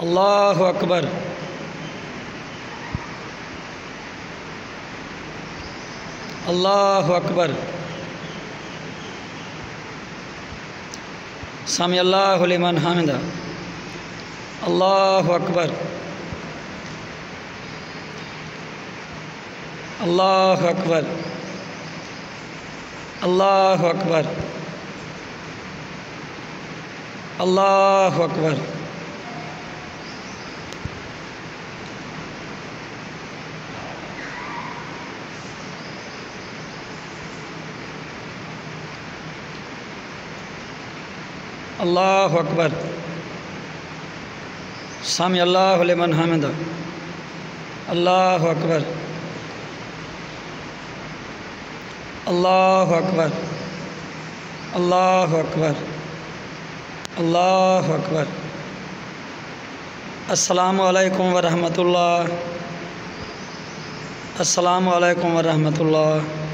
अल्लाहु अकबर। अल्लाहु अकबर। समी अल्लाहु लिमन हमिदा। अल्लाहु अकबर। अल्लाहु अकबर। अल्लाहु अकबर। अल्लाहु अकबर। अल्लाहु अकबर। समी अल्लाहु लिमन हमिदा। अल्लाहु अकबर। अल्लाहु अकबर। अल्लाहु अकबर। अल्लाहु अकबर। अस्सलामु अलैकुम व रहमतुल्लाह। अस्सलामु अलैकुम व रहमतुल्लाह।